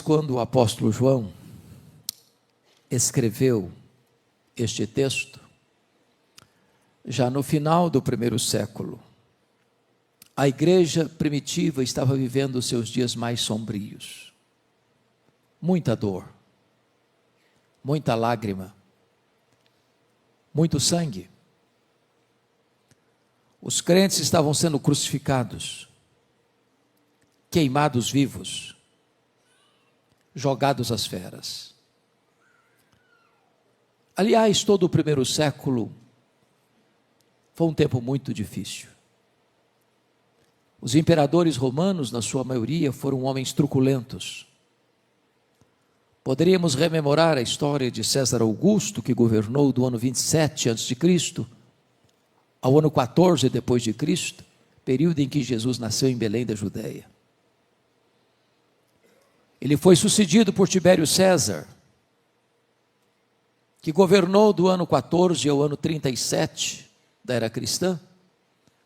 Quando o apóstolo João escreveu este texto, já no final do primeiro século, a igreja primitiva estava vivendo os seus dias mais sombrios. Muita dor, muita lágrima, muito sangue. Os crentes estavam sendo crucificados, queimados vivos, jogados às feras. Aliás, todo o primeiro século foi um tempo muito difícil. Os imperadores romanos, na sua maioria, foram homens truculentos. Poderíamos rememorar a história de César Augusto, que governou do ano 27 a.C. ao ano 14 depois de Cristo, período em que Jesus nasceu em Belém da Judeia. Ele foi sucedido por Tibério César, que governou do ano 14 ao ano 37 da era cristã,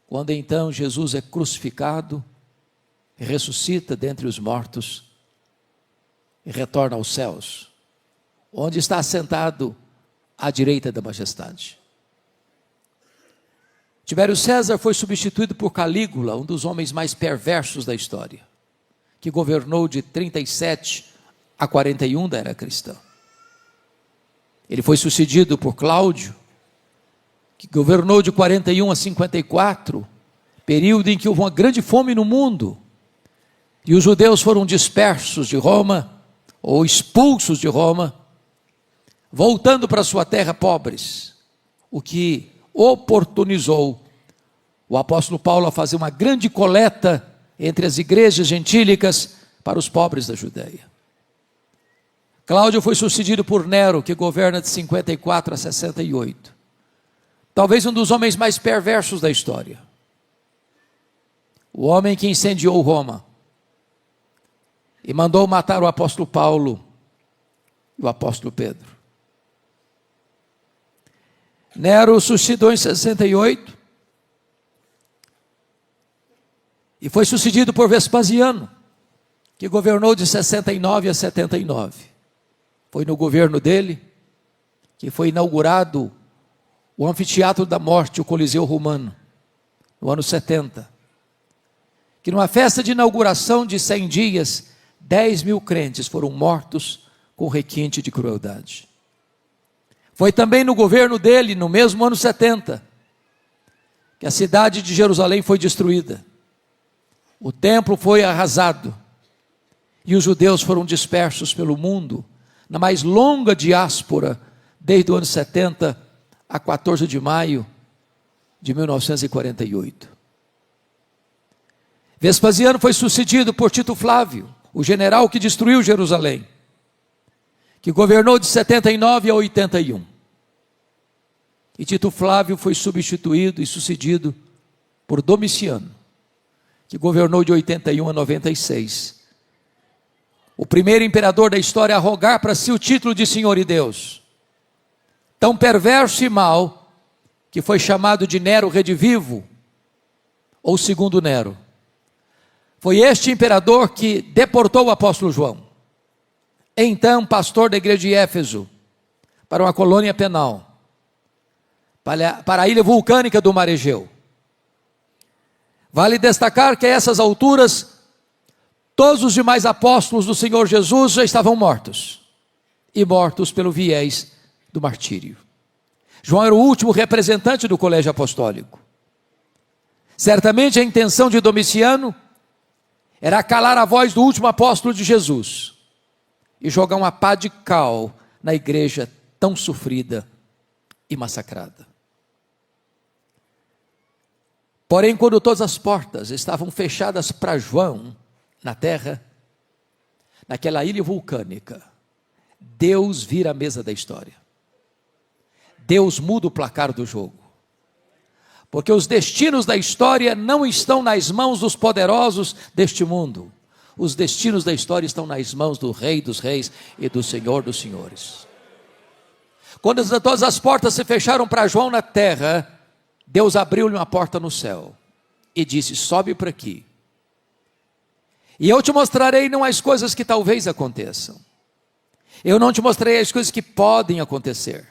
quando então Jesus é crucificado, ressuscita dentre os mortos e retorna aos céus, onde está assentado à direita da majestade. Tibério César foi substituído por Calígula, um dos homens mais perversos da história, que governou de 37 a 41 da era cristã. Ele foi sucedido por Cláudio, que governou de 41 a 54, período em que houve uma grande fome no mundo, e os judeus foram dispersos de Roma, ou expulsos de Roma, voltando para sua terra pobres, o que oportunizou o apóstolo Paulo a fazer uma grande coleta entre as igrejas gentílicas para os pobres da Judeia. Cláudio foi sucedido por Nero, que governa de 54 a 68. Talvez um dos homens mais perversos da história. O homem que incendiou Roma e mandou matar o apóstolo Paulo e o apóstolo Pedro. Nero suicidou em 68 e foi sucedido por Vespasiano, que governou de 69 a 79. Foi no governo dele que foi inaugurado o Anfiteatro da Morte, o Coliseu Romano, no ano 70. Que numa festa de inauguração de 100 dias, 10 mil crentes foram mortos com requinte de crueldade. Foi também no governo dele, no mesmo ano 70, que a cidade de Jerusalém foi destruída. O templo foi arrasado e os judeus foram dispersos pelo mundo, na mais longa diáspora, desde o ano 70 a 14 de maio de 1948. Vespasiano foi sucedido por Tito Flávio, o general que destruiu Jerusalém, que governou de 79 a 81. E Tito Flávio foi substituído e sucedido por Domiciano, que governou de 81 a 96. O primeiro imperador da história a rogar para si o título de Senhor e Deus. Tão perverso e mau, que foi chamado de Nero Redivivo, ou segundo Nero. Foi este imperador que deportou o apóstolo João, então pastor da igreja de Éfeso, para uma colônia penal, para a ilha vulcânica do Mar Egeu. Vale destacar que a essas alturas, todos os demais apóstolos do Senhor Jesus já estavam mortos, e mortos pelo viés do martírio. João era o último representante do colégio apostólico. Certamente a intenção de Domiciano era calar a voz do último apóstolo de Jesus e jogar uma pá de cal na igreja tão sofrida e massacrada. Porém, quando todas as portas estavam fechadas para João na terra, naquela ilha vulcânica, Deus vira a mesa da história. Deus muda o placar do jogo. Porque os destinos da história não estão nas mãos dos poderosos deste mundo. Os destinos da história estão nas mãos do Rei dos Reis e do Senhor dos Senhores. Quando todas as portas se fecharam para João na terra, Deus abriu-lhe uma porta no céu e disse: sobe para aqui. E eu te mostrarei não as coisas que talvez aconteçam. Eu não te mostrarei as coisas que podem acontecer.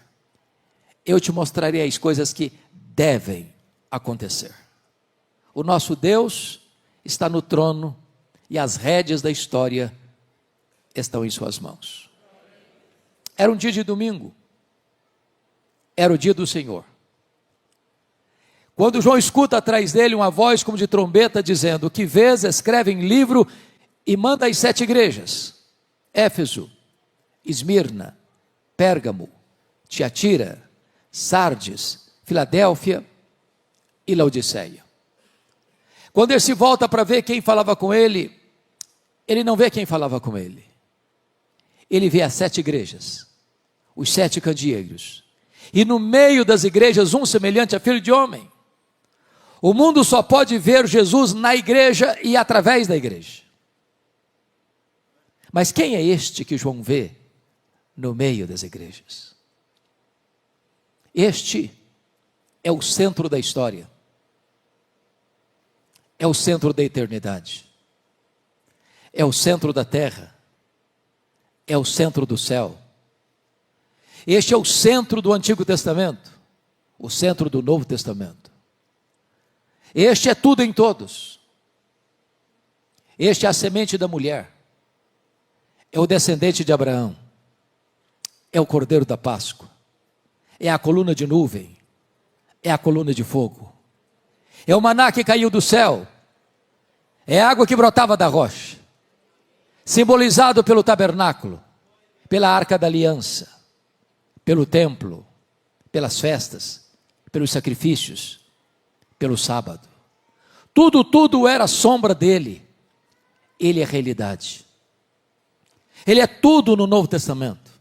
Eu te mostrarei as coisas que devem acontecer. O nosso Deus está no trono e as rédeas da história estão em suas mãos. Era um dia de domingo. Era o dia do Senhor. Quando João escuta atrás dele uma voz como de trombeta dizendo: o que vês, escreve em livro e manda às 7 igrejas: Éfeso, Esmirna, Pérgamo, Tiatira, Sardes, Filadélfia e Laodiceia. Quando ele se volta para ver quem falava com ele, ele não vê quem falava com ele. Ele vê as 7 igrejas, os 7 candeeiros, e no meio das igrejas um semelhante a filho de homem. O mundo só pode ver Jesus na igreja e através da igreja. Mas quem é este que João vê no meio das igrejas? Este é o centro da história. É o centro da eternidade. É o centro da terra. É o centro do céu. Este é o centro do Antigo Testamento, o centro do Novo Testamento. Este é tudo em todos. Este é a semente da mulher. É o descendente de Abraão. É o Cordeiro da Páscoa. É a coluna de nuvem. É a coluna de fogo. É o maná que caiu do céu. É a água que brotava da rocha. Simbolizado pelo tabernáculo, pela arca da aliança, pelo templo, pelas festas, pelos sacrifícios, pelo sábado. Tudo era sombra dele. Ele é realidade. Ele é tudo no Novo Testamento.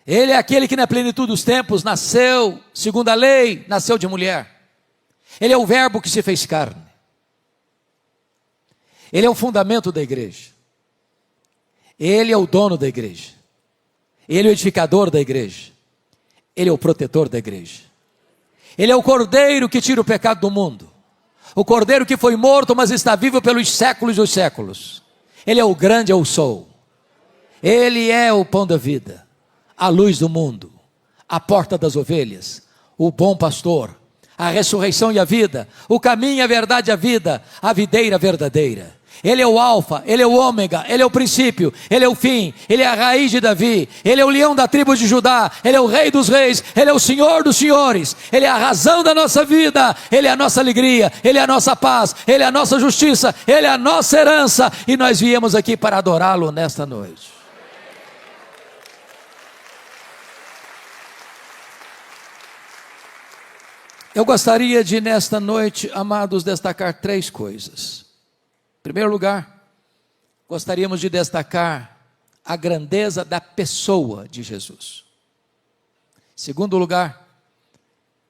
Ele é aquele que na plenitude dos tempos nasceu, segundo a lei, nasceu de mulher. Ele é o verbo que se fez carne. Ele é o fundamento da igreja. Ele é o dono da igreja. Ele é o edificador da igreja. Ele é o protetor da igreja. Ele é o Cordeiro que tira o pecado do mundo. O Cordeiro que foi morto, mas está vivo pelos séculos dos séculos. Ele é o grande eu sou. Ele é o pão da vida, a luz do mundo, a porta das ovelhas, o bom pastor, a ressurreição e a vida, o caminho, a verdade e a vida, a videira verdadeira. Ele é o alfa, ele é o ômega, ele é o princípio, ele é o fim, ele é a raiz de Davi, ele é o leão da tribo de Judá, ele é o rei dos reis, ele é o senhor dos senhores, ele é a razão da nossa vida, ele é a nossa alegria, ele é a nossa paz, ele é a nossa justiça, ele é a nossa herança, e nós viemos aqui para adorá-lo nesta noite. Eu gostaria de nesta noite, amados, destacar 3 coisas. Em primeiro lugar, gostaríamos de destacar a grandeza da pessoa de Jesus. Em segundo lugar,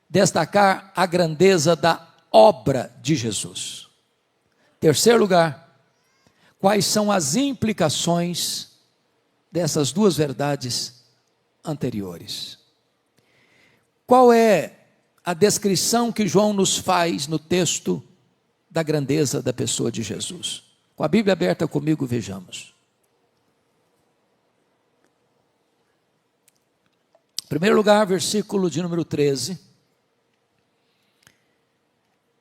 destacar a grandeza da obra de Jesus. Em terceiro lugar, quais são as implicações dessas 2 verdades anteriores. Qual é a descrição que João nos faz no texto da grandeza da pessoa de Jesus? Com a Bíblia aberta comigo, vejamos. Em primeiro lugar, versículo de número 13.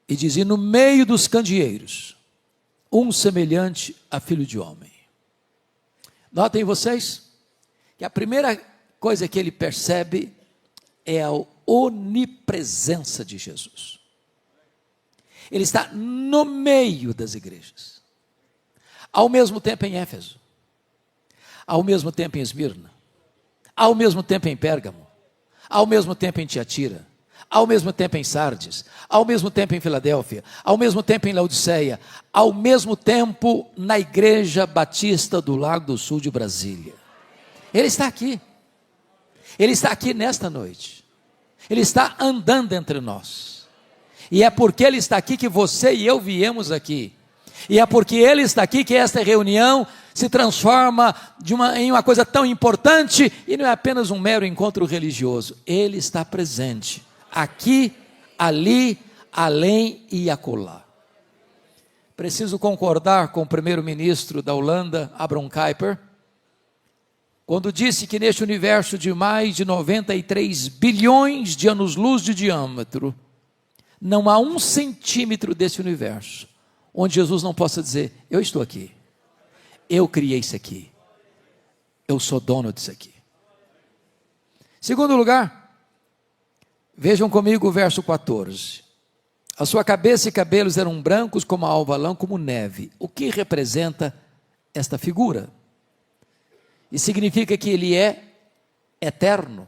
E diz: e no meio dos candeeiros, um semelhante a filho de homem. Notem vocês, que a primeira coisa que ele percebe é a onipresença de Jesus. Ele está no meio das igrejas, ao mesmo tempo em Éfeso, ao mesmo tempo em Esmirna, ao mesmo tempo em Pérgamo, ao mesmo tempo em Tiatira, ao mesmo tempo em Sardes, ao mesmo tempo em Filadélfia, ao mesmo tempo em Laodiceia, ao mesmo tempo na Igreja Batista do Lago do Sul de Brasília. Ele está aqui nesta noite, ele está andando entre nós. E é porque Ele está aqui que você e eu viemos aqui. E é porque Ele está aqui que esta reunião se transforma em uma coisa tão importante. E não é apenas um mero encontro religioso. Ele está presente. Aqui, ali, além e acolá. preciso concordar com o primeiro-ministro da Holanda, Abraham Kuyper, quando disse que neste universo de mais de 93 bilhões de anos-luz de diâmetro, não há 1 centímetro desse universo onde Jesus não possa dizer: eu estou aqui, eu criei isso aqui, eu sou dono disso aqui. Segundo lugar, vejam comigo o verso 14. A sua cabeça e cabelos eram brancos como a alva lã, como neve. O que representa esta figura? E significa que ele é eterno.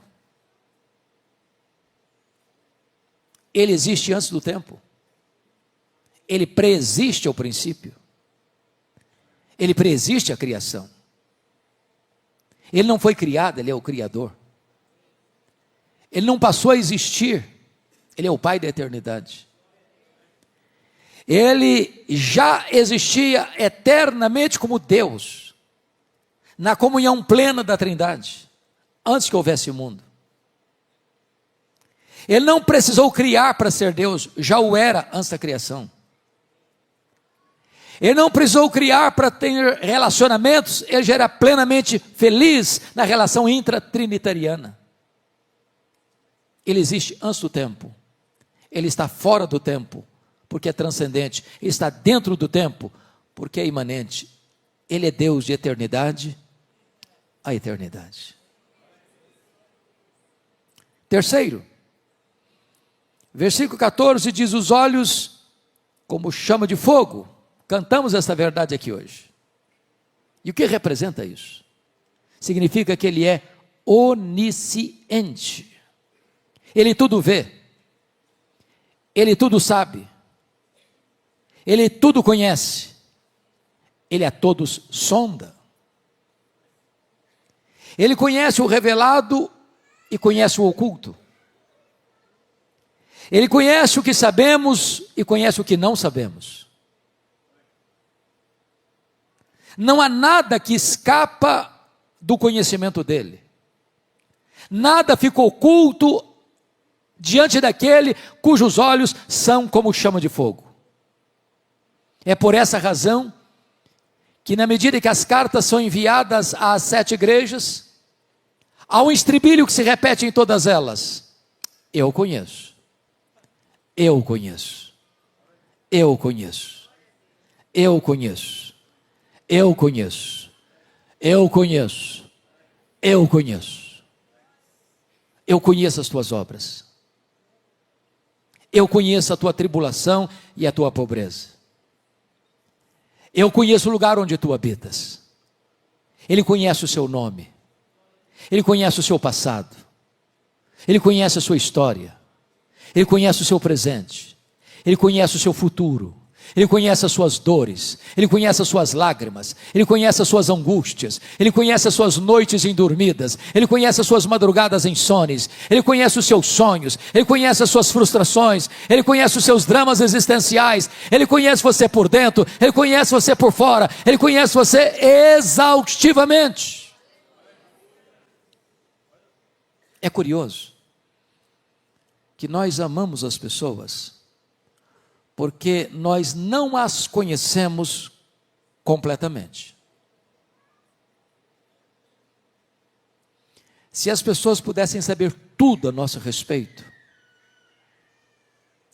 Ele existe antes do tempo. Ele preexiste ao princípio. Ele preexiste à criação. Ele não foi criado, ele é o Criador. Ele não passou a existir, ele é o Pai da eternidade. Ele já existia eternamente como Deus, na comunhão plena da Trindade, antes que houvesse o mundo. Ele não precisou criar para ser Deus, já o era antes da criação. Ele não precisou criar para ter relacionamentos, ele já era plenamente feliz na relação intratrinitariana. Ele existe antes do tempo, ele está fora do tempo, porque é transcendente, ele está dentro do tempo, porque é imanente. Ele é Deus de eternidade a eternidade. Terceiro, versículo 14 diz: os olhos como chama de fogo. Cantamos essa verdade aqui hoje. E o que representa isso? Significa que ele é onisciente. Ele tudo vê. Ele tudo sabe. Ele tudo conhece. Ele a todos sonda. Ele conhece o revelado e conhece o oculto. Ele conhece o que sabemos e conhece o que não sabemos. Não há nada que escapa do conhecimento dele. Nada fica oculto diante daquele cujos olhos são como chama de fogo. É por essa razão que, na medida que as cartas são enviadas às 7 igrejas, há um estribilho que se repete em todas elas: eu conheço, eu conheço, eu conheço, eu conheço, eu conheço, eu conheço, eu conheço, eu conheço as tuas obras, eu conheço a tua tribulação e a tua pobreza, eu conheço o lugar onde tu habitas. Ele conhece o seu nome, ele conhece o seu passado, ele conhece a sua história, ele conhece o seu presente, ele conhece o seu futuro, ele conhece as suas dores, ele conhece as suas lágrimas, ele conhece as suas angústias, ele conhece as suas noites indormidas, ele conhece as suas madrugadas insones, ele conhece os seus sonhos, ele conhece as suas frustrações, ele conhece os seus dramas existenciais, ele conhece você por dentro, ele conhece você por fora, ele conhece você exaustivamente. É curioso que nós amamos as pessoas porque nós não as conhecemos completamente. Se as pessoas pudessem saber tudo a nosso respeito,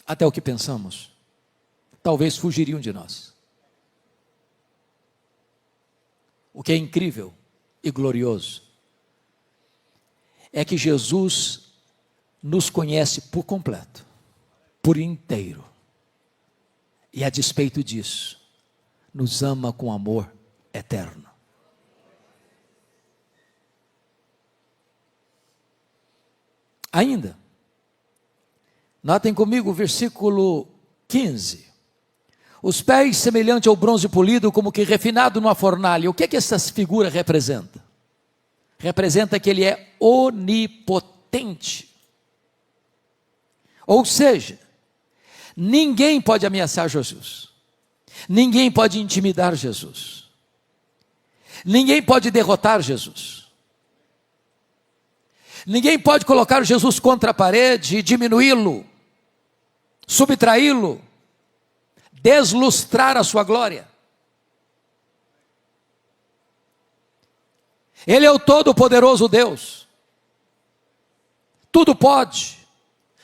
até o que pensamos, talvez fugiriam de nós. O que é incrível e glorioso é que Jesus nos conhece por completo, por inteiro. E a despeito disso, nos ama com amor eterno. Ainda, notem comigo o versículo 15. Os pés semelhante ao bronze polido, como que refinado numa fornalha. O que é que essa figura representa? Representa que ele é onipotente. Ou seja, ninguém pode ameaçar Jesus, ninguém pode intimidar Jesus, ninguém pode derrotar Jesus, ninguém pode colocar Jesus contra a parede e diminuí-lo, subtraí-lo, deslustrar a sua glória. Ele é o todo-poderoso Deus. Tudo pode.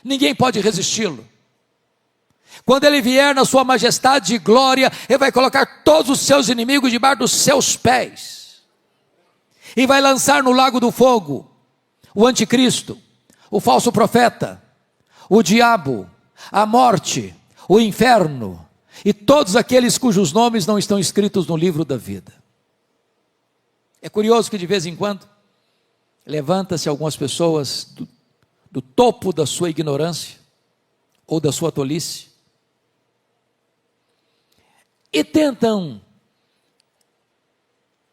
Ninguém pode resisti-lo. Quando ele vier na sua majestade e glória, ele vai colocar todos os seus inimigos debaixo dos seus pés. E vai lançar no lago do fogo o anticristo, o falso profeta, o diabo, a morte, o inferno e todos aqueles cujos nomes não estão escritos no livro da vida. É curioso que de vez em quando levanta-se algumas pessoas do topo da sua ignorância ou da sua tolice e tentam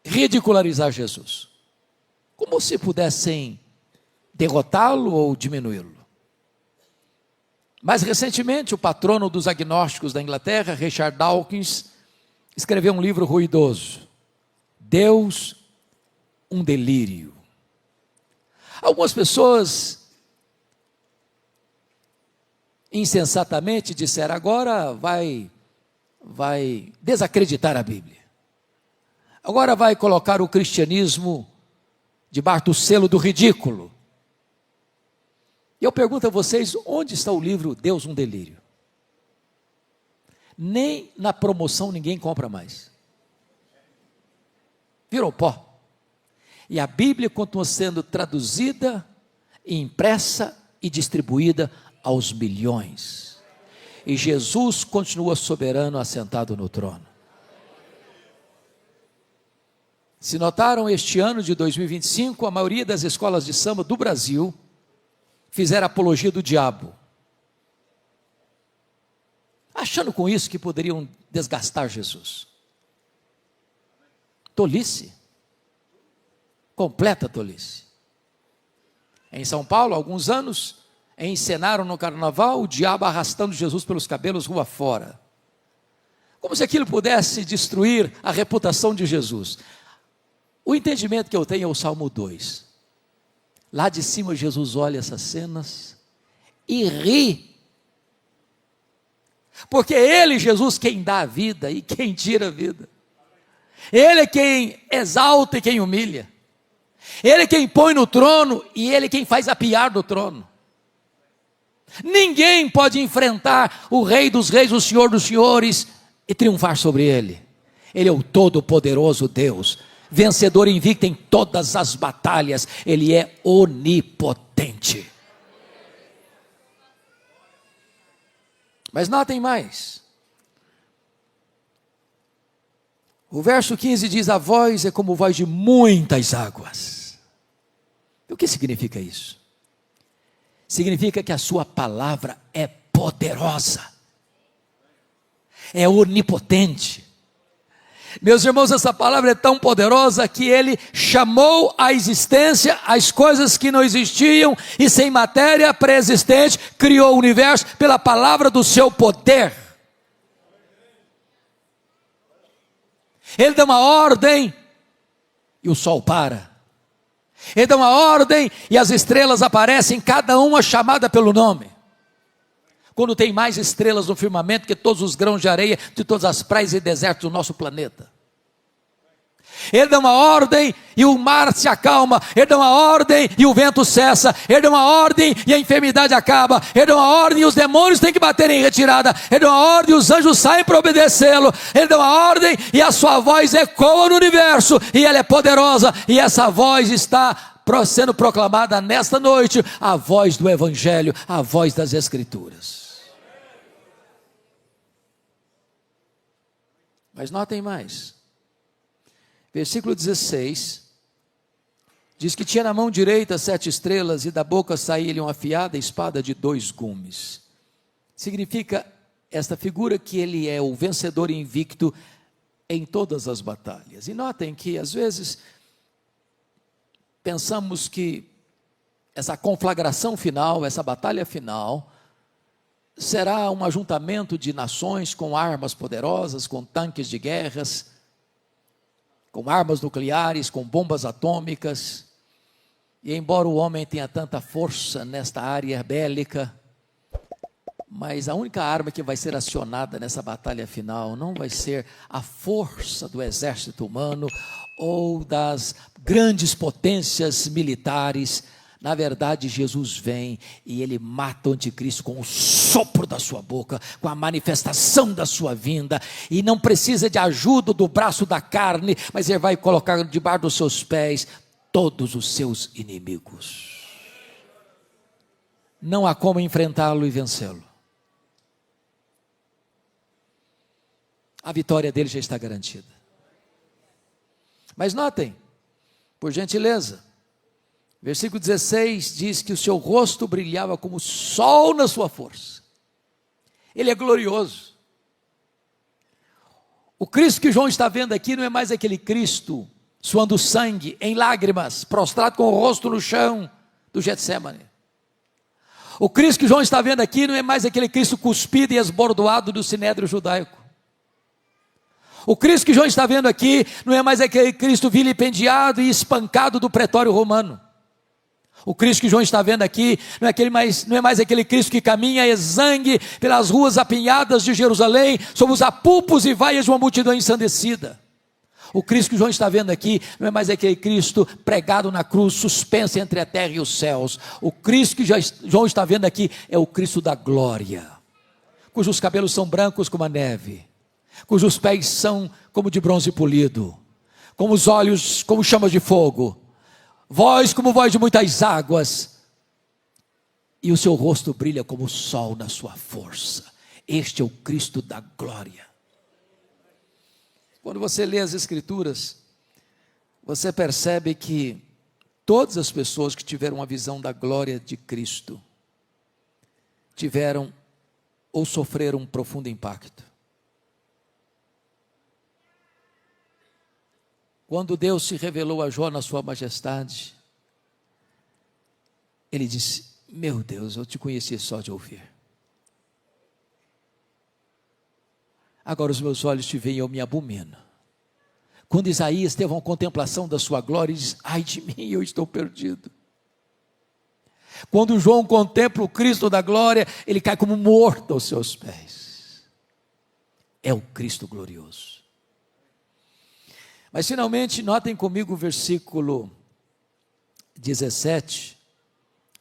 ridicularizar Jesus, como se pudessem derrotá-lo ou diminuí-lo. Mais recentemente, o patrono dos agnósticos da Inglaterra, Richard Dawkins, escreveu um livro ruidoso, Deus, um delírio. Algumas pessoas insensatamente disseram, agora vai desacreditar a Bíblia. Agora vai colocar o cristianismo debaixo do selo do ridículo. E eu pergunto a vocês, onde está o livro Deus, um delírio? Nem na promoção ninguém compra mais. Virou pó. E a Bíblia continua sendo traduzida, impressa e distribuída aos milhões. E Jesus continua soberano, assentado no trono. Se notaram, este ano de 2025, a maioria das escolas de samba do Brasil fizeram apologia do diabo, achando com isso que poderiam desgastar Jesus. Tolice, completa tolice. Em São Paulo, há alguns anos, encenaram no carnaval o diabo arrastando Jesus pelos cabelos rua fora, como se aquilo pudesse destruir a reputação de Jesus. O entendimento que eu tenho é o Salmo 2. Lá de cima Jesus olha essas cenas e ri. Porque é Ele, Jesus, quem dá a vida e quem tira a vida. Ele é quem exalta e quem humilha. Ele é quem põe no trono e Ele é quem faz apiar do trono. Ninguém pode enfrentar o Rei dos Reis, o Senhor dos Senhores e triunfar sobre Ele. Ele é o todo-poderoso Deus, vencedor invicto em todas as batalhas. Ele é onipotente. Mas notem mais. O verso 15 diz, a voz é como voz de muitas águas. O que significa isso? Significa que a sua palavra é poderosa, é onipotente. Meus irmãos, essa palavra é tão poderosa que Ele chamou à existência as coisas que não existiam e sem matéria pré-existente, criou o universo pela palavra do seu poder. Ele dá uma ordem e o sol para. Ele dá uma ordem e as estrelas aparecem, cada uma chamada pelo nome. Quando tem mais estrelas no firmamento que todos os grãos de areia de todas as praias e desertos do nosso planeta. Ele dá uma ordem e o mar se acalma. Ele dá uma ordem e o vento cessa. Ele dá uma ordem e a enfermidade acaba. Ele dá uma ordem e os demônios têm que bater em retirada. Ele dá uma ordem e os anjos saem para obedecê-lo. Ele dá uma ordem e a sua voz ecoa no universo. E ela é poderosa. E essa voz está sendo proclamada nesta noite. A voz do Evangelho, a voz das Escrituras. Mas notem mais. Versículo 16, diz que tinha na mão direita 7 estrelas e da boca saía-lhe uma afiada espada de 2 gumes. Significa esta figura que ele é o vencedor invicto em todas as batalhas. E notem que às vezes pensamos que essa conflagração final, essa batalha final, será um ajuntamento de nações com armas poderosas, com tanques de guerras, com armas nucleares, com bombas atômicas. E embora o homem tenha tanta força nesta área bélica, Mas a única arma que vai ser acionada nessa batalha final não vai ser a força do exército humano ou das grandes potências militares. Na verdade, Jesus vem e ele mata o anticristo com o sopro da sua boca, com a manifestação da sua vinda, e não precisa de ajuda do braço da carne, mas ele vai colocar debaixo dos seus pés todos os seus inimigos. Não há como enfrentá-lo e vencê-lo. A vitória dele já está garantida. Mas notem, por gentileza, versículo 16 diz que o seu rosto brilhava como o sol na sua força. Ele é glorioso. O Cristo que João está vendo aqui não é mais aquele Cristo suando sangue, em lágrimas, prostrado com o rosto no chão do Getsemane. O Cristo que João está vendo aqui não é mais aquele Cristo cuspido e esbordoado do sinédrio judaico. O Cristo que João está vendo aqui não é mais aquele Cristo vilipendiado e espancado do pretório romano. O Cristo que João está vendo aqui não é mais aquele Cristo que caminha exangue pelas ruas apinhadas de Jerusalém, sob os apupos e vaias de uma multidão ensandecida. O Cristo que João está vendo aqui não é mais aquele Cristo pregado na cruz, suspenso entre a terra e os céus. O Cristo que João está vendo aqui é o Cristo da glória, cujos cabelos são brancos como a neve, cujos pés são como de bronze polido, como os olhos como chamas de fogo, voz como voz de muitas águas, e o seu rosto brilha como o sol na sua força. Este é o Cristo da glória. Quando você lê as Escrituras, você percebe que todas as pessoas que tiveram uma visão da glória de Cristo, tiveram ou sofreram um profundo impacto. Quando Deus se revelou a Jó na sua majestade, ele disse: meu Deus, eu te conheci só de ouvir. Agora os meus olhos te veem e eu me abomino. Quando Isaías teve uma contemplação da sua glória, ele diz: ai de mim, eu estou perdido. Quando João contempla o Cristo da glória, ele cai como morto aos seus pés. É o Cristo glorioso. Mas finalmente, notem comigo o versículo 17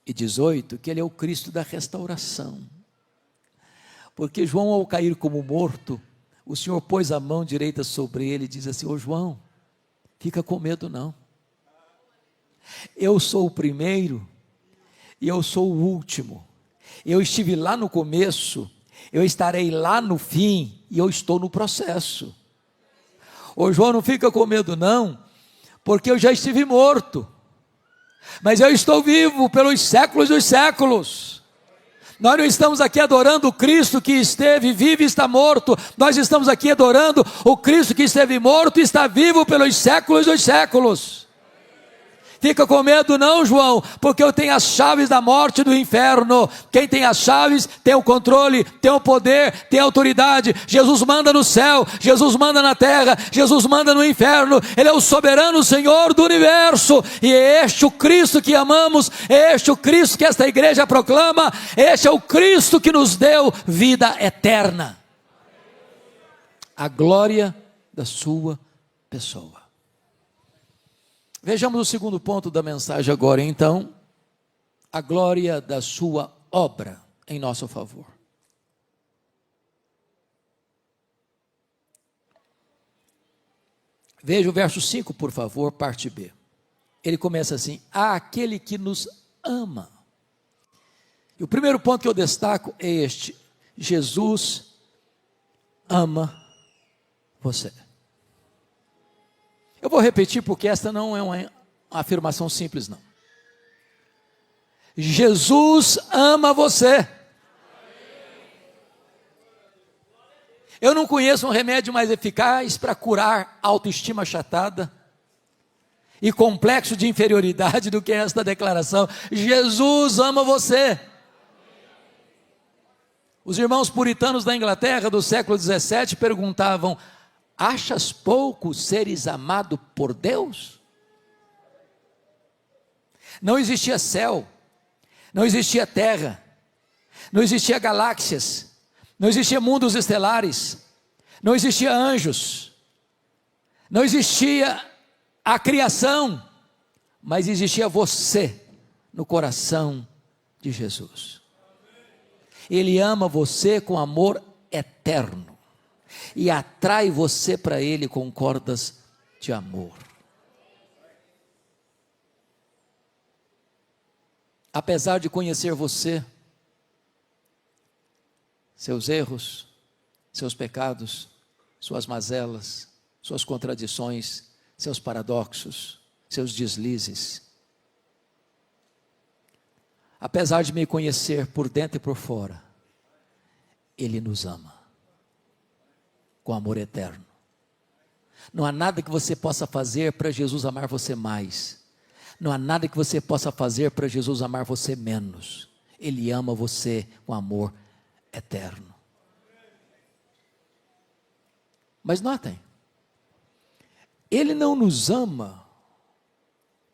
e 18, que ele é o Cristo da restauração. Porque João, ao cair como morto, o Senhor pôs a mão direita sobre ele e diz assim: ô João, fica com medo não. Eu sou o primeiro e eu sou o último. Eu estive lá no começo, eu estarei lá no fim e eu estou no processo. Ô João, não fica com medo não, porque eu já estive morto, mas eu estou vivo pelos séculos dos séculos. Nós não estamos aqui adorando o Cristo que esteve vivo e está morto, nós estamos aqui adorando o Cristo que esteve morto e está vivo pelos séculos dos séculos. Fica com medo não, João, porque eu tenho as chaves da morte e do inferno. Quem tem as chaves tem o controle, tem o poder, tem a autoridade. Jesus manda no céu, Jesus manda na terra, Jesus manda no inferno. Ele é o soberano Senhor do universo, e é este o Cristo que amamos, é este o Cristo que esta igreja proclama, este é o Cristo que nos deu vida eterna, a glória da sua pessoa. Vejamos o segundo ponto da mensagem agora, então, a glória da sua obra em nosso favor. Veja o verso 5, por favor, parte B. Ele começa assim: aquele que nos ama. E o primeiro ponto que eu destaco é este: Jesus ama você. Eu vou repetir porque esta não é uma afirmação simples não. Jesus ama você. Eu não conheço um remédio mais eficaz para curar autoestima achatada e complexo de inferioridade do que esta declaração: Jesus ama você. Os irmãos puritanos da Inglaterra do século 17 perguntavam: achas pouco seres amado por Deus? Não existia céu, não existia terra, não existia galáxias, não existia mundos estelares, não existia anjos, não existia a criação, mas existia você no coração de Jesus. Ele ama você com amor eterno e atrai você para Ele com cordas de amor. Apesar de conhecer você, seus erros, seus pecados, suas mazelas, suas contradições, seus paradoxos, seus deslizes, apesar de me conhecer por dentro e por fora, Ele nos ama com amor eterno. Não há nada que você possa fazer para Jesus amar você mais. Não há nada que você possa fazer para Jesus amar você menos. Ele ama você com amor eterno. Mas notem, Ele não nos ama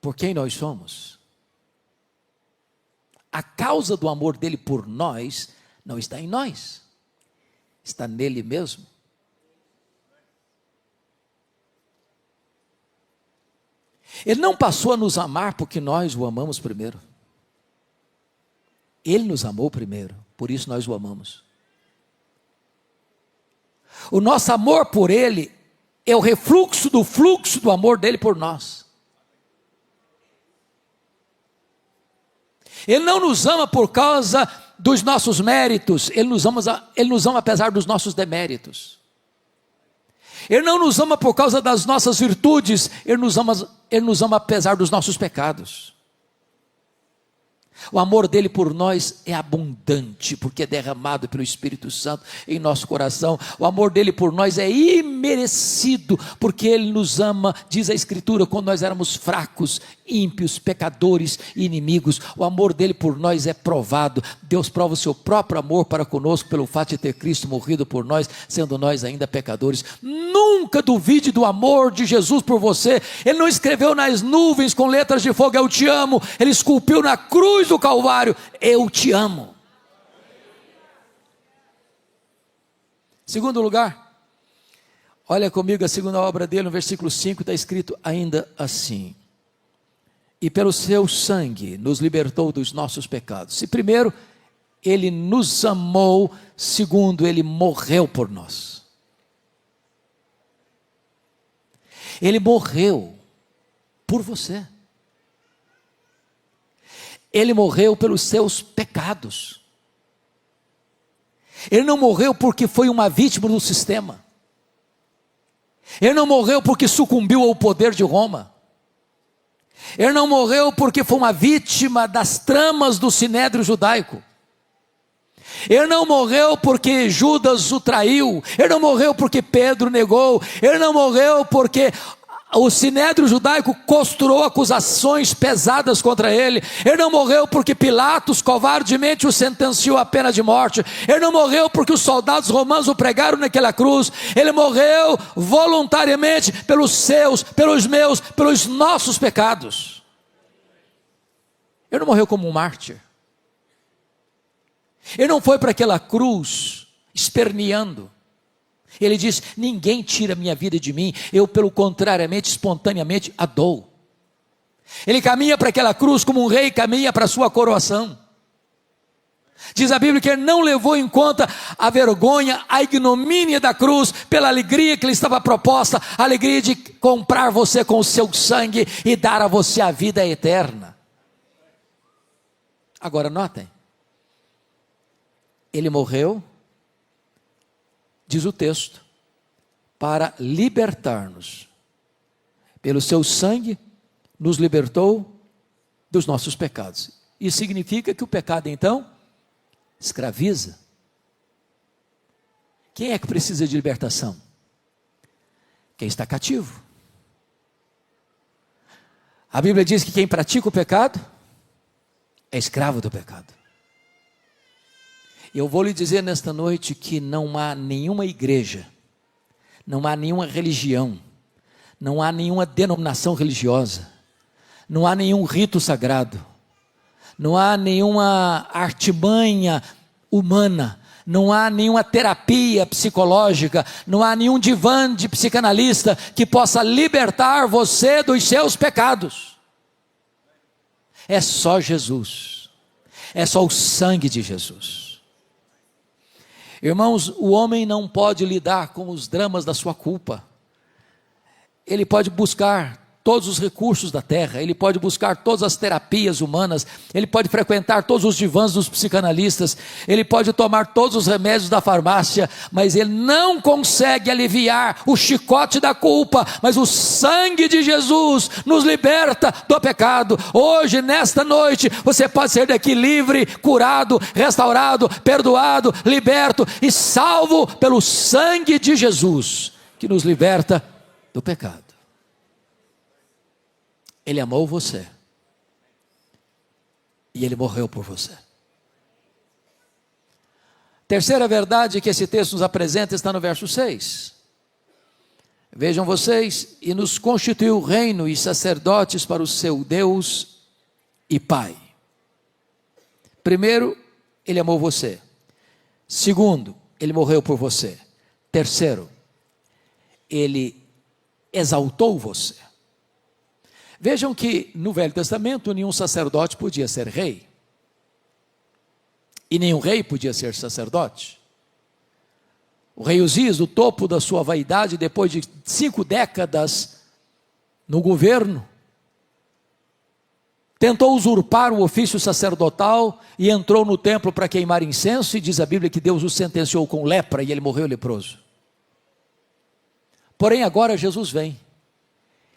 por quem nós somos. A causa do amor dele por nós não está em nós, está nele mesmo. Ele não passou a nos amar porque nós o amamos primeiro. Ele nos amou primeiro, por isso nós o amamos. O nosso amor por Ele é o refluxo do fluxo do amor dele por nós. Ele não nos ama por causa dos nossos méritos, Ele nos ama apesar dos nossos deméritos. Ele não nos ama por causa das nossas virtudes, Ele nos ama apesar dos nossos pecados. O amor dele por nós é abundante, porque é derramado pelo Espírito Santo em nosso coração. O amor dele por nós é imerecido, porque ele nos ama, diz a Escritura, quando nós éramos fracos, ímpios, pecadores e inimigos. O amor dele por nós é provado. Deus prova o seu próprio amor para conosco pelo fato de ter Cristo morrido por nós, sendo nós ainda pecadores. Nunca duvide do amor de Jesus por você. Ele não escreveu nas nuvens com letras de fogo, eu te amo. Ele esculpiu na cruz do Calvário, eu te amo. Segundo lugar, olha comigo a segunda obra dele, no versículo 5, está escrito ainda assim: e pelo seu sangue nos libertou dos nossos pecados. Se primeiro, ele nos amou, segundo, ele morreu por nós. Ele morreu por você. Ele morreu pelos seus pecados. Ele não morreu porque foi uma vítima do sistema. Ele não morreu porque sucumbiu ao poder de Roma. Ele não morreu porque foi uma vítima das tramas do sinédrio judaico. Ele não morreu porque Judas o traiu. Ele não morreu porque Pedro negou. Ele não morreu porque o sinédrio judaico costurou acusações pesadas contra ele. Ele não morreu porque Pilatos covardemente o sentenciou à pena de morte. Ele não morreu porque os soldados romanos o pregaram naquela cruz. Ele morreu voluntariamente pelos seus, pelos meus, pelos nossos pecados. Ele não morreu como um mártir. Ele não foi para aquela cruz esperneando. Ele diz: ninguém tira minha vida de mim, eu pelo contrariamente, espontaneamente a dou. Ele caminha para aquela cruz como um rei caminha para a sua coroação. Diz a Bíblia que ele não levou em conta a vergonha, a ignomínia da cruz, pela alegria que lhe estava proposta, a alegria de comprar você com o seu sangue e dar a você a vida eterna. Agora notem, ele morreu, diz o texto, para libertar-nos. Pelo seu sangue, nos libertou dos nossos pecados. Isso significa que o pecado, então, escraviza. Quem é que precisa de libertação? Quem está cativo. A Bíblia diz que quem pratica o pecado é escravo do pecado. Eu vou lhe dizer nesta noite que não há nenhuma igreja, não há nenhuma religião, não há nenhuma denominação religiosa, não há nenhum rito sagrado, não há nenhuma artimanha humana. Não há nenhuma terapia psicológica, não há nenhum divã de psicanalista que possa libertar você dos seus pecados. É só Jesus, é só o sangue de Jesus. Irmãos, o homem não pode lidar com os dramas da sua culpa. Ele pode buscar todos os recursos da terra, ele pode buscar todas as terapias humanas, ele pode frequentar todos os divãs dos psicanalistas, ele pode tomar todos os remédios da farmácia, mas ele não consegue aliviar o chicote da culpa. Mas o sangue de Jesus nos liberta do pecado. Hoje, nesta noite, você pode sair daqui livre, curado, restaurado, perdoado, liberto e salvo pelo sangue de Jesus, que nos liberta do pecado. Ele amou você. E Ele morreu por você. Terceira verdade que esse texto nos apresenta está no verso 6. Vejam vocês: e nos constituiu reino e sacerdotes para o seu Deus e Pai. Primeiro, Ele amou você. Segundo, Ele morreu por você. Terceiro, Ele exaltou você. Vejam que no Velho Testamento nenhum sacerdote podia ser rei, e nenhum rei podia ser sacerdote. O rei Uzias, do topo da sua vaidade, depois de 5 décadas no governo, tentou usurpar o ofício sacerdotal e entrou no templo para queimar incenso, e diz a Bíblia que Deus o sentenciou com lepra e ele morreu leproso. Porém agora Jesus vem.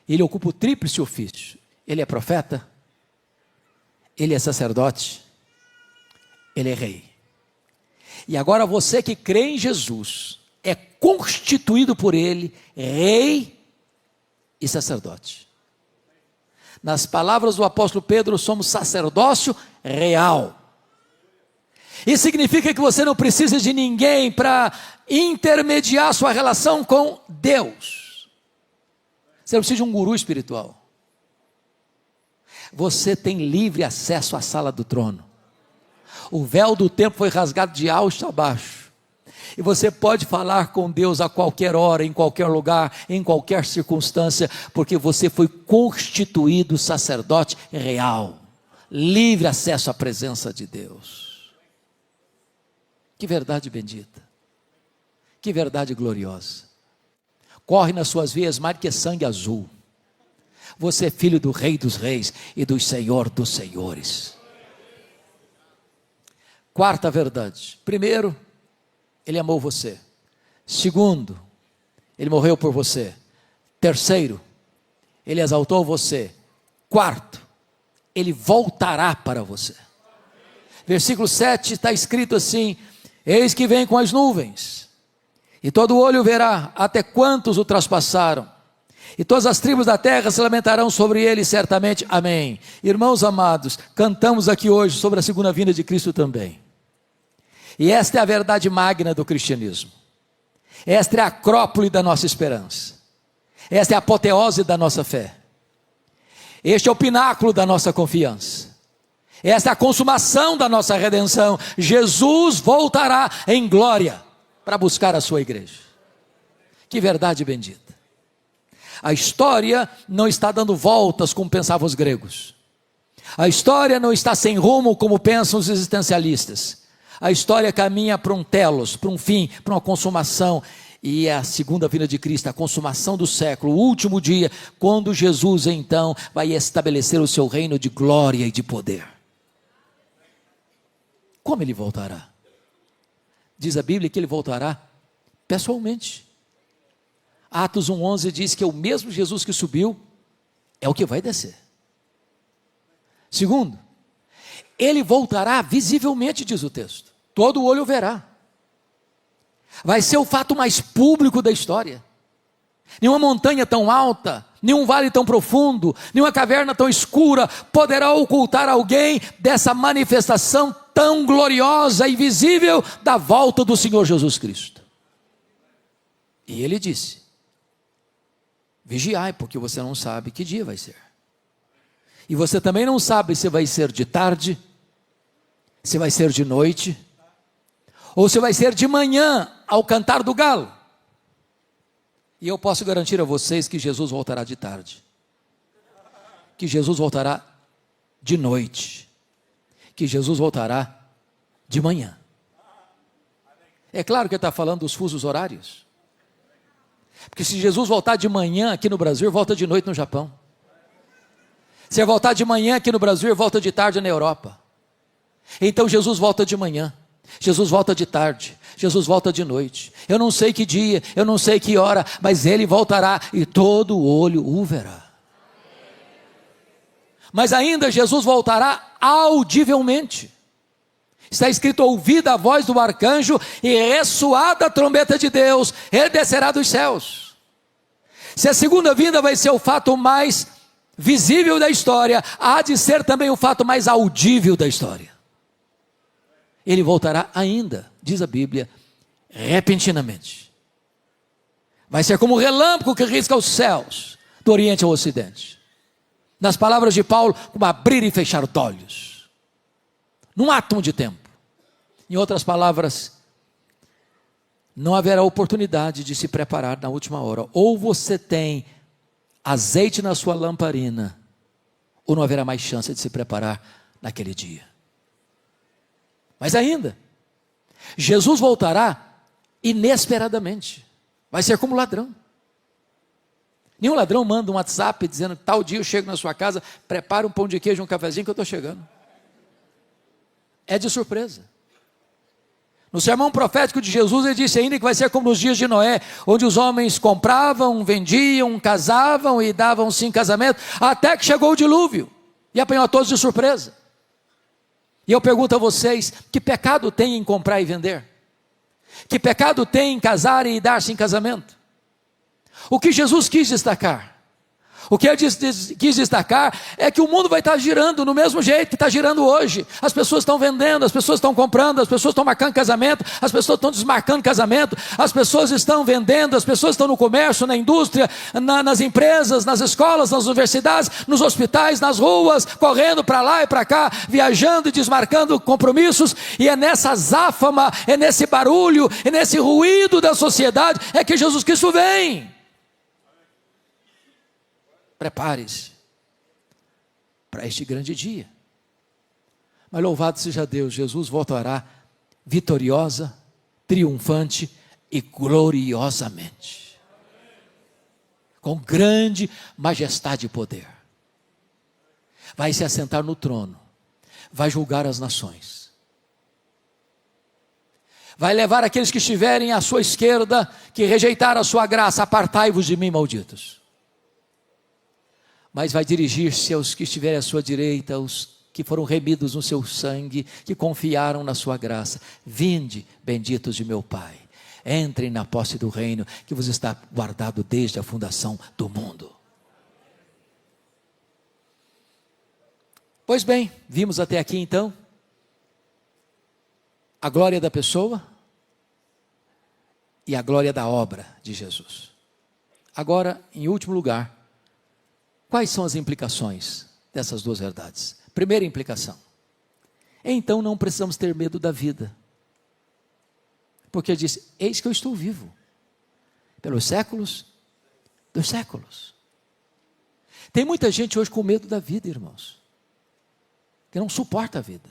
Ele ocupa o tríplice ofício. Ele é profeta, ele é sacerdote, ele é rei. E agora você que crê em Jesus é constituído por ele rei e sacerdote. Nas palavras do apóstolo Pedro, somos sacerdócio real. Isso significa que você não precisa de ninguém para intermediar sua relação com Deus. Você não precisa de um guru espiritual. Você tem livre acesso à sala do trono. O véu do templo foi rasgado de alto a baixo. E você pode falar com Deus a qualquer hora, em qualquer lugar, em qualquer circunstância, porque você foi constituído sacerdote real. Livre acesso à presença de Deus. Que verdade bendita. Que verdade gloriosa. Corre nas suas veias mais que sangue azul. Você é filho do Rei dos Reis e do Senhor dos Senhores. Quarta verdade: primeiro, Ele amou você. Segundo, Ele morreu por você. Terceiro, Ele exaltou você. Quarto, Ele voltará para você. Versículo 7 está escrito assim: eis que vem com as nuvens, e todo olho verá até quantos o traspassaram, e todas as tribos da terra se lamentarão sobre ele certamente. Amém. Irmãos amados, cantamos aqui hoje sobre a segunda vinda de Cristo também. E esta é a verdade magna do cristianismo. Esta é a acrópole da nossa esperança. Esta é a apoteose da nossa fé. Este é o pináculo da nossa confiança. Esta é a consumação da nossa redenção. Jesus voltará em glória para buscar a sua igreja. Que verdade bendita. A história não está dando voltas como pensavam os gregos. A história não está sem rumo como pensam os existencialistas. A história caminha para um telos, para um fim, para uma consumação. E é a segunda vinda de Cristo, a consumação do século, o último dia, quando Jesus então vai estabelecer o seu reino de glória e de poder. Como ele voltará? Diz a Bíblia que ele voltará pessoalmente. Atos 1:11 diz que é o mesmo Jesus que subiu, é o que vai descer. Segundo, ele voltará visivelmente, diz o texto. Todo olho verá. Vai ser o fato mais público da história. Nenhuma montanha tão alta, nenhum vale tão profundo, nenhuma caverna tão escura poderá ocultar alguém dessa manifestação tão gloriosa e visível da volta do Senhor Jesus Cristo. E ele disse: vigiai, porque você não sabe que dia vai ser. E você também não sabe se vai ser de tarde, se vai ser de noite, ou se vai ser de manhã ao cantar do galo. E eu posso garantir a vocês que Jesus voltará de tarde, que Jesus voltará de noite, que Jesus voltará de manhã. É claro que ele está falando dos fusos horários, porque se Jesus voltar de manhã aqui no Brasil, volta de noite no Japão. Se ele voltar de manhã aqui no Brasil, volta de tarde na Europa. Então Jesus volta de manhã, Jesus volta de tarde, Jesus volta de noite. Eu não sei que dia, eu não sei que hora, mas ele voltará e todo olho o verá. Mas ainda Jesus voltará audivelmente. Está escrito: ouvida a voz do arcanjo e ressoada a trombeta de Deus, ele descerá dos céus. Se a segunda vinda vai ser o fato mais visível da história, há de ser também o fato mais audível da história. Ele voltará ainda, diz a Bíblia, repentinamente. Vai ser como um relâmpago que risca os céus, do oriente ao ocidente. Nas palavras de Paulo, como abrir e fechar os olhos, num átomo de tempo. Em outras palavras, não haverá oportunidade de se preparar na última hora. Ou você tem azeite na sua lamparina, ou não haverá mais chance de se preparar naquele dia. Mas ainda, Jesus voltará inesperadamente. Vai ser como ladrão. Nenhum ladrão manda um WhatsApp dizendo: tal dia eu chego na sua casa, prepara um pão de queijo e um cafezinho que eu estou chegando. É de surpresa. No sermão profético de Jesus, ele disse ainda que vai ser como nos dias de Noé, onde os homens compravam, vendiam, casavam e davam-se em casamento, até que chegou o dilúvio e apanhou a todos de surpresa. E eu pergunto a vocês: que pecado tem em comprar e vender? Que pecado tem em casar e dar-se em casamento? O que Jesus quis destacar? O que ele quis destacar é que o mundo vai estar girando no mesmo jeito que está girando hoje. As pessoas estão vendendo, as pessoas estão comprando, as pessoas estão marcando casamento, as pessoas estão desmarcando casamento, as pessoas estão vendendo, as pessoas estão no comércio, na indústria, nas empresas, nas escolas, nas universidades, nos hospitais, nas ruas, correndo para lá e para cá, viajando e desmarcando compromissos. E é nessa azáfama, é nesse barulho, é nesse ruído da sociedade é que Jesus Cristo vem. Prepare-se para este grande dia. Mas louvado seja Deus, Jesus voltará vitoriosa, triunfante e gloriosamente, com grande majestade e poder. Vai se assentar no trono, vai julgar as nações, vai levar aqueles que estiverem à sua esquerda, que rejeitaram a sua graça: apartai-vos de mim, malditos. Mas vai dirigir-se aos que estiverem à sua direita, aos que foram remidos no seu sangue, que confiaram na sua graça. Vinde, benditos de meu Pai, entrem na posse do reino que vos está guardado desde a fundação do mundo. Pois bem, vimos até aqui então a glória da pessoa e a glória da obra de Jesus. Agora, em último lugar, quais são as implicações dessas duas verdades? Primeira implicação: então não precisamos ter medo da vida, porque ele disse: eis que eu estou vivo pelos séculos dos séculos. Tem muita gente hoje com medo da vida, irmãos, que não suporta a vida.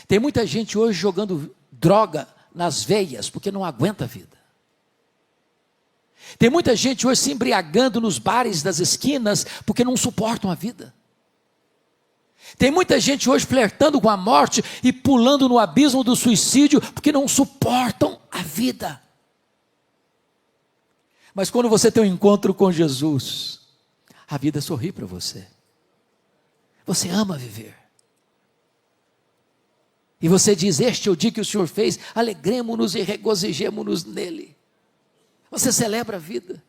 Tem muita gente hoje jogando droga nas veias porque não aguenta a vida. Tem muita gente hoje se embriagando nos bares das esquinas porque não suportam a vida. Tem muita gente hoje flertando com a morte e pulando no abismo do suicídio porque não suportam a vida. Mas quando você tem um encontro com Jesus, a vida sorri para você. Você ama viver. E você diz: este é o dia que o Senhor fez, alegremo-nos e regozijemo-nos nele. Você celebra a vida,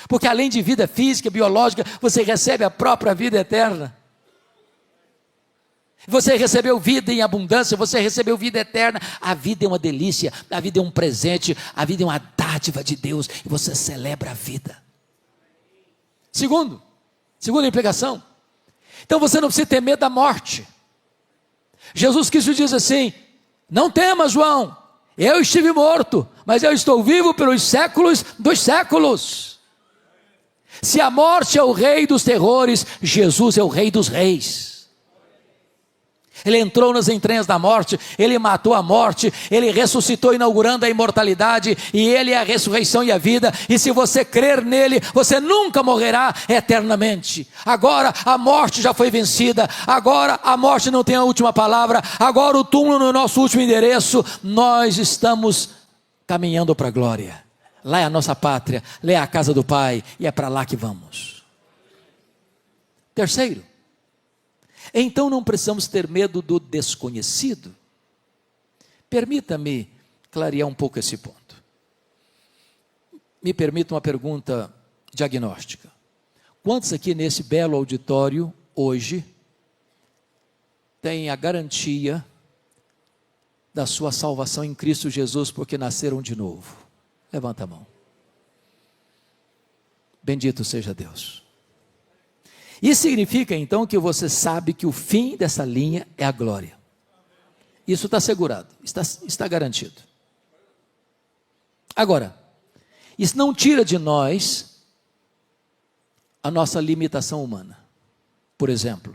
porque além de vida física, biológica, você recebe a própria vida eterna. Você recebeu vida em abundância, você recebeu vida eterna. A vida é uma delícia, a vida é um presente, a vida é uma dádiva de Deus, e você celebra a vida. Segunda implicação: então você não precisa ter medo da morte, Jesus Cristo diz assim: não temas, João, eu estive morto, mas eu estou vivo pelos séculos dos séculos. Se a morte é o rei dos terrores, Jesus é o rei dos reis. Ele entrou nas entranhas da morte, ele matou a morte, ele ressuscitou inaugurando a imortalidade, e ele é a ressurreição e a vida, e se você crer nele, você nunca morrerá eternamente. Agora a morte já foi vencida, agora a morte não tem a última palavra, agora o túmulo no nosso último endereço, nós estamos caminhando para a glória. Lá é a nossa pátria, lá é a casa do Pai, e é para lá que vamos. Terceiro, então não precisamos ter medo do desconhecido. Permita-me clarear um pouco esse ponto. Me permita uma pergunta diagnóstica. Quantos aqui nesse belo auditório, hoje, têm a garantia da sua salvação em Cristo Jesus porque nasceram de novo? Levanta a mão. Bendito seja Deus. Isso significa então que você sabe que o fim dessa linha é a glória. Isso está assegurado, está garantido. Agora, isso não tira de nós a nossa limitação humana. Por exemplo,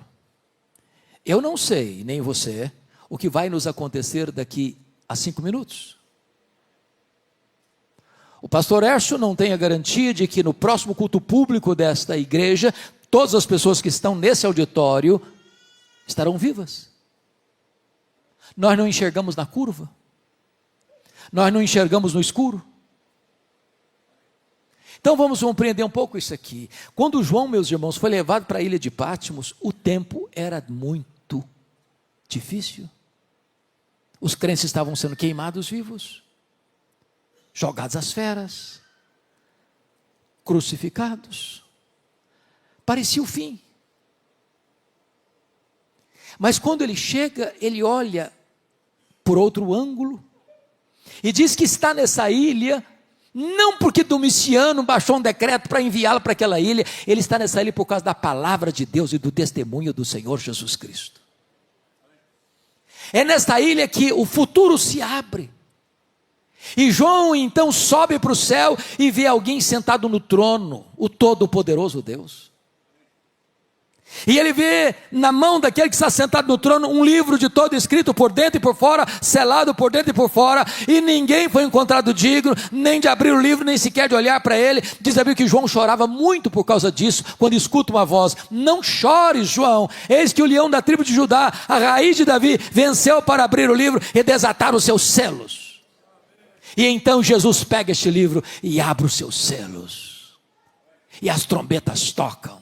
eu não sei, nem você, o que vai nos acontecer daqui a 5 minutos. O pastor Hércio não tem a garantia de que no próximo culto público desta igreja, todas as pessoas que estão nesse auditório estarão vivas. Nós não enxergamos na curva. Nós não enxergamos no escuro. Então vamos compreender um pouco isso aqui. Quando João, meus irmãos, foi levado para a ilha de Patmos, o tempo era muito difícil. Os crentes estavam sendo queimados vivos, jogados às feras, crucificados. Parecia o fim. Mas quando ele chega, ele olha por outro ângulo e diz que está nessa ilha, não porque Domiciano baixou um decreto para enviá-lo para aquela ilha, ele está nessa ilha por causa da palavra de Deus e do testemunho do Senhor Jesus Cristo. É nesta ilha que o futuro se abre. E João então sobe para o céu e vê alguém sentado no trono, o Todo-Poderoso Deus. E ele vê na mão daquele que está sentado no trono um livro de todo escrito por dentro e por fora, selado por dentro e por fora, e ninguém foi encontrado digno, nem de abrir o livro, nem sequer de olhar para ele. Diz a Bíblia que João chorava muito por causa disso, quando escuta uma voz: não chores, João, eis que o leão da tribo de Judá, a raiz de Davi, venceu para abrir o livro e desatar os seus selos. E então Jesus pega este livro e abre os seus selos, e as trombetas tocam.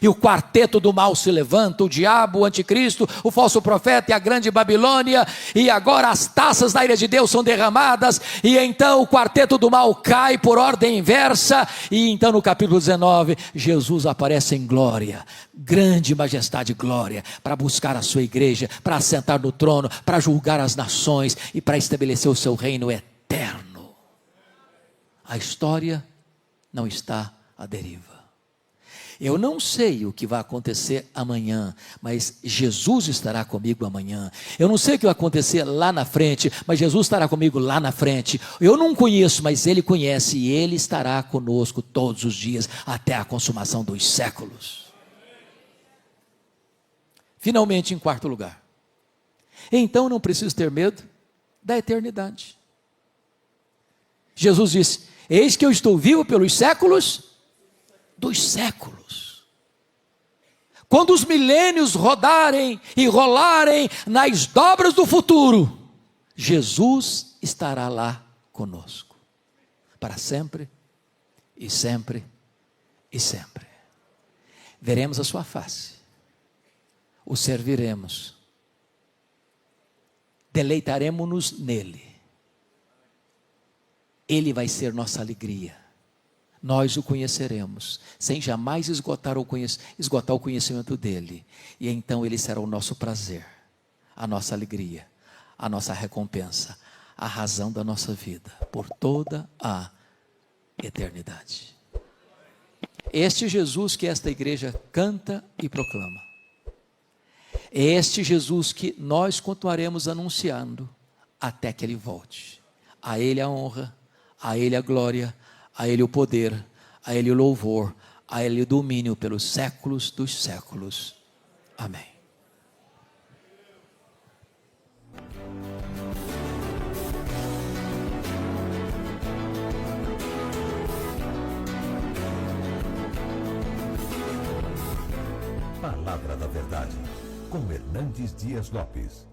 E o quarteto do mal se levanta, o diabo, o anticristo, o falso profeta e a grande Babilônia, e agora as taças da ira de Deus são derramadas, e então o quarteto do mal cai por ordem inversa, e então no capítulo 19, Jesus aparece em glória, grande majestade e glória, para buscar a sua igreja, para assentar no trono, para julgar as nações, e para estabelecer o seu reino eterno. A história não está à deriva. Eu não sei o que vai acontecer amanhã, mas Jesus estará comigo amanhã. Eu não sei o que vai acontecer lá na frente, mas Jesus estará comigo lá na frente. Eu não conheço, mas Ele conhece, e Ele estará conosco todos os dias, até a consumação dos séculos. Finalmente, em quarto lugar, então não preciso ter medo da eternidade. Jesus disse: eis que eu estou vivo pelos séculos dos séculos. Quando os milênios rodarem e rolarem nas dobras do futuro, Jesus estará lá conosco, para sempre e sempre e sempre. Veremos a sua face, o serviremos, deleitaremos-nos nele. Ele vai ser nossa alegria. Nós o conheceremos, sem jamais esgotar o conhecimento dele. E então ele será o nosso prazer, a nossa alegria, a nossa recompensa, a razão da nossa vida, por toda a eternidade. Este Jesus que esta igreja canta e proclama, É este Jesus que nós continuaremos anunciando até que Ele volte. A Ele a honra, a Ele a glória, a Ele o poder, a Ele o louvor, a Ele o domínio pelos séculos dos séculos. Amém. Palavra da Verdade, com Hernandes Dias Lopes.